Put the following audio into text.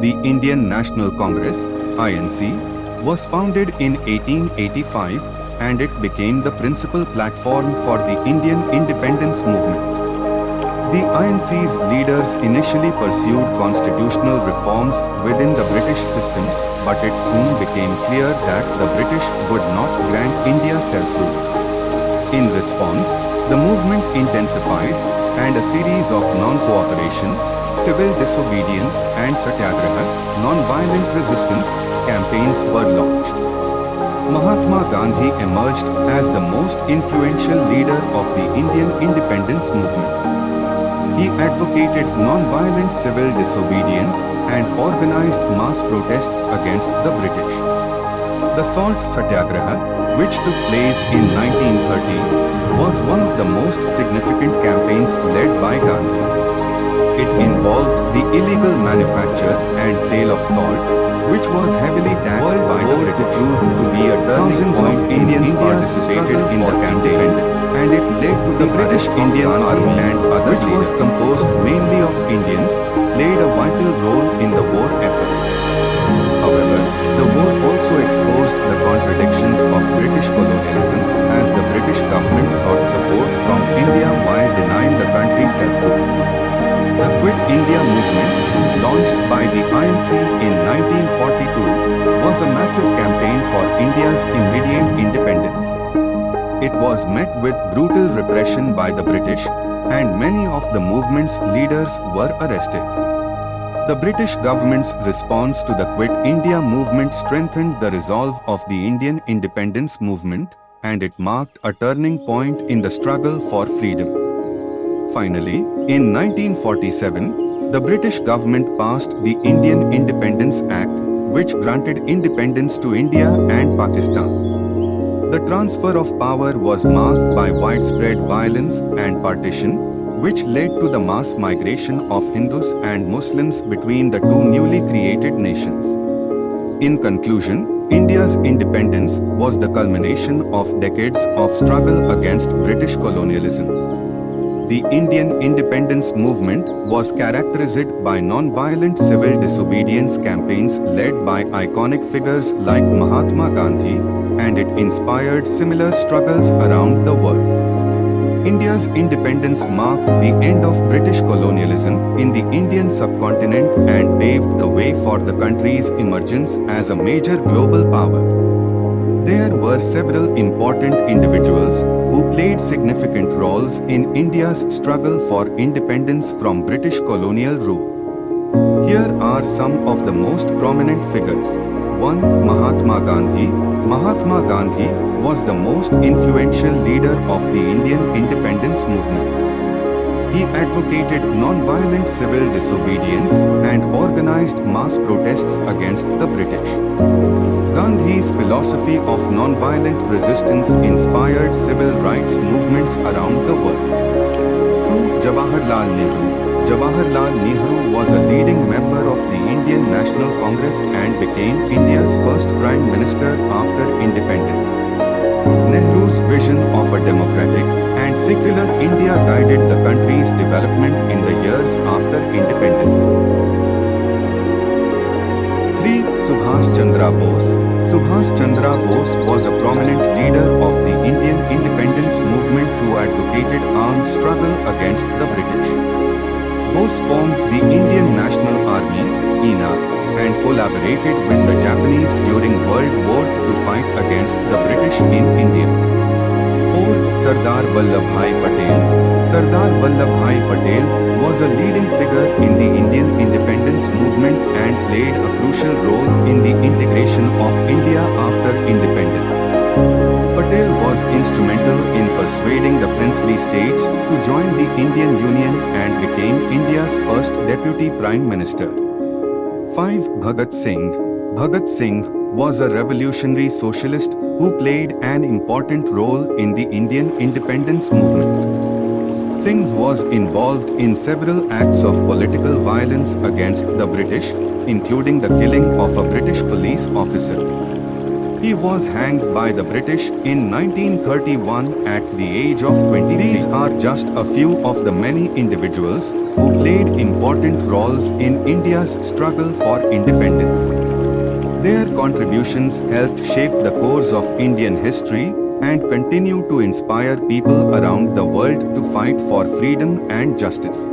The Indian National Congress (INC) was founded in 1885 and it became the principal platform for the Indian independence movement. The INC's leaders initially pursued constitutional reforms within the British system, but it soon became clear that the British would not grant India self-rule. In response, the movement intensified and a series of non-cooperation, civil disobedience and satyagraha, non-violent resistance campaigns were launched. Mahatma Gandhi emerged as the most influential leader of the Indian independence movement. He advocated non-violent civil disobedience and organized mass protests against the British. The Salt Satyagraha, which took place in 1930, was one of the most significant campaigns led by Gandhi. It involved the illegal manufacture and sale of salt, which was heavily taxed by the British. Proved to be a turning point. Of Indians participated in the campaign, and it led to the British Indian Army and other which was composed mainly of Indians, played a vital role in the war effort. However, the war also exposed the contradictions of British colonialism as the British government sought support from India while denying the country self-rule. The Quit India movement, launched by the INC in 1942, was a massive campaign for India's immediate independence. It was met with brutal repression by the British, and many of the movement's leaders were arrested. The British government's response to the Quit India movement strengthened the resolve of the Indian independence movement, and it marked a turning point in the struggle for freedom. Finally, in 1947, the British government passed the Indian Independence Act, which granted independence to India and Pakistan. The transfer of power was marked by widespread violence and partition, which led to the mass migration of Hindus and Muslims between the two newly created nations. In conclusion, India's independence was the culmination of decades of struggle against British colonialism. The Indian independence movement was characterized by non-violent civil disobedience campaigns led by iconic figures like Mahatma Gandhi, and it inspired similar struggles around the world. India's independence marked the end of British colonialism in the Indian subcontinent and paved the way for the country's emergence as a major global power. There were several important individuals who played significant roles in India's struggle for independence from British colonial rule. Here are some of the most prominent figures. 1. Mahatma Gandhi. Mahatma Gandhi was the most influential leader of the Indian independence movement. He advocated non-violent civil disobedience and organized mass protests against the British. Gandhi's philosophy of non-violent resistance inspired civil rights movements around the world. 2. Jawaharlal Nehru. Jawaharlal Nehru was a leading member of the Indian National Congress and became India's first Prime Minister after independence. Nehru's vision of a democratic and secular India guided the country's development in the years after independence. 3. Subhas Chandra Bose. Subhas Chandra Bose was a prominent leader of the Indian independence movement who advocated armed struggle against the British. Bose formed the Indian National Army, INA, and collaborated with the Japanese during World War II to fight against the British in India. 4. Sardar Vallabhbhai Patel. Sardar Vallabhbhai Patel was a leading figure in the Indian independence movement and played a crucial role in the integration of India after independence. Patel was instrumental in persuading the princely states to join the Indian Union and became India's first deputy prime minister. 5. Bhagat Singh. Bhagat Singh was a revolutionary socialist who played an important role in the Indian independence movement. Singh was involved in several acts of political violence against the British, including the killing of a British police officer. He was hanged by the British in 1931 at the age of 20. These are just a few of the many individuals who played important roles in India's struggle for independence. Their contributions helped shape the course of Indian history and continue to inspire people around the world to fight for freedom and justice.